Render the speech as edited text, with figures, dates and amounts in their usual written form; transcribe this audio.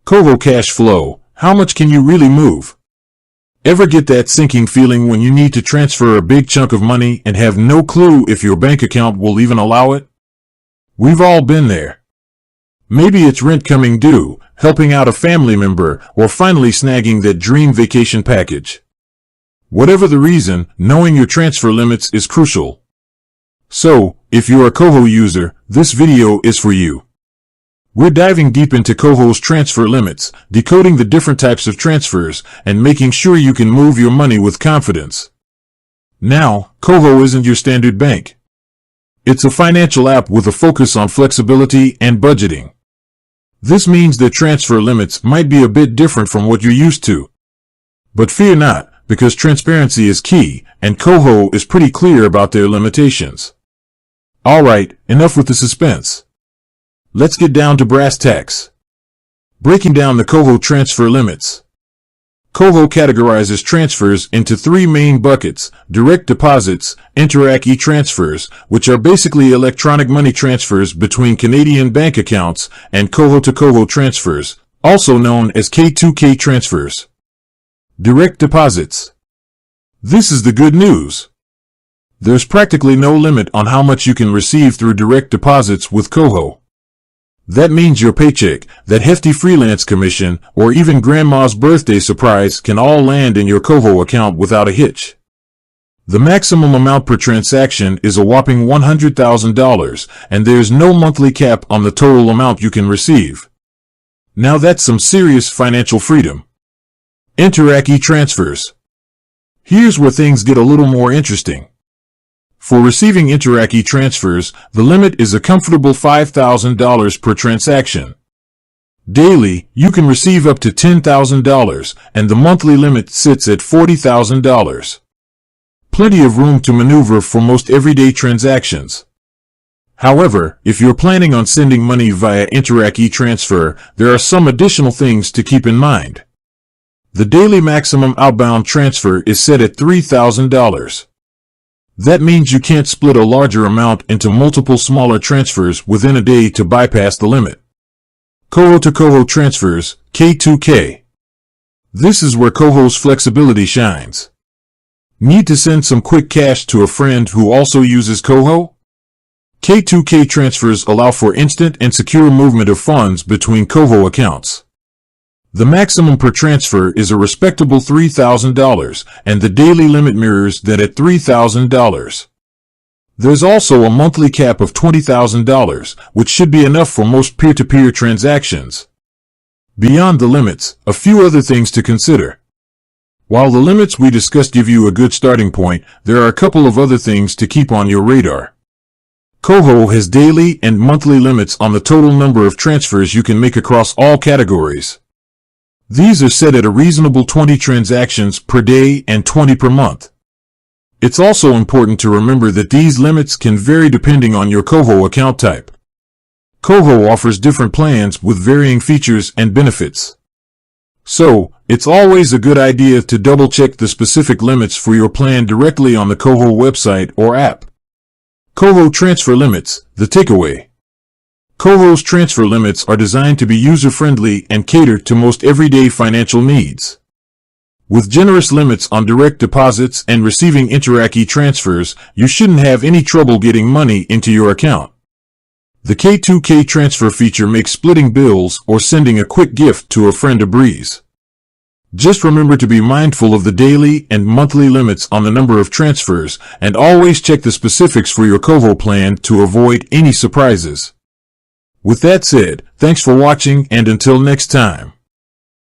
KOHO cash flow. How much can you really move? Ever get that sinking feeling when you need to transfer a big chunk of money and have no clue if your bank account will even allow it? We've all been there. Maybe it's rent coming due, helping out a family member, or finally snagging that dream vacation package. Whatever the reason, knowing your transfer limits is crucial. So, if you're a KOHO user, this video is for you. We're diving deep into KOHO's transfer limits, decoding the different types of transfers, and making sure you can move your money with confidence. Now, KOHO isn't your standard bank. It's a financial app with a focus on flexibility and budgeting. This means that transfer limits might be a bit different from what you're used to. But fear not, because transparency is key, and KOHO is pretty clear about their limitations. Alright, enough with the suspense. Let's get down to brass tacks. Breaking down the KOHO transfer limits. KOHO categorizes transfers into three main buckets: direct deposits, Interac e-transfers, which are basically electronic money transfers between Canadian bank accounts, and KOHO to KOHO transfers, also known as K2K transfers. Direct deposits. This is the good news. There's practically no limit on how much you can receive through direct deposits with KOHO. That means your paycheck, that hefty freelance commission, or even grandma's birthday surprise can all land in your KOHO account without a hitch. The maximum amount per transaction is a whopping $100,000, and there's no monthly cap on the total amount you can receive. Now that's some serious financial freedom. Interac e-transfers. Here's where things get a little more interesting. For receiving Interac e-transfers, the limit is a comfortable $5,000 per transaction. Daily, you can receive up to $10,000, and the monthly limit sits at $40,000. Plenty of room to maneuver for most everyday transactions. However, if you're planning on sending money via Interac e-transfer, there are some additional things to keep in mind. The daily maximum outbound transfer is set at $3,000. That means you can't split a larger amount into multiple smaller transfers within a day to bypass the limit. KOHO to KOHO transfers, K2K. This is where KOHO's flexibility shines. Need to send some quick cash to a friend who also uses KOHO? K2K transfers allow for instant and secure movement of funds between KOHO accounts. The maximum per transfer is a respectable $3,000, and the daily limit mirrors that at $3,000. There's also a monthly cap of $20,000, which should be enough for most peer-to-peer transactions. Beyond the limits, a few other things to consider. While the limits we discussed give you a good starting point, there are a couple of other things to keep on your radar. KOHO has daily and monthly limits on the total number of transfers you can make across all categories. These are set at a reasonable 20 transactions per day and 20 per month. It's also important to remember that these limits can vary depending on your KOHO account type. KOHO offers different plans with varying features and benefits. So, it's always a good idea to double-check the specific limits for your plan directly on the KOHO website or app. KOHO transfer limits, the takeaway. KOHO's transfer limits are designed to be user-friendly and cater to most everyday financial needs. With generous limits on direct deposits and receiving Interac e-transfers, you shouldn't have any trouble getting money into your account. The K2K transfer feature makes splitting bills or sending a quick gift to a friend a breeze. Just remember to be mindful of the daily and monthly limits on the number of transfers, and always check the specifics for your KOHO plan to avoid any surprises. With that said, thanks for watching, and until next time.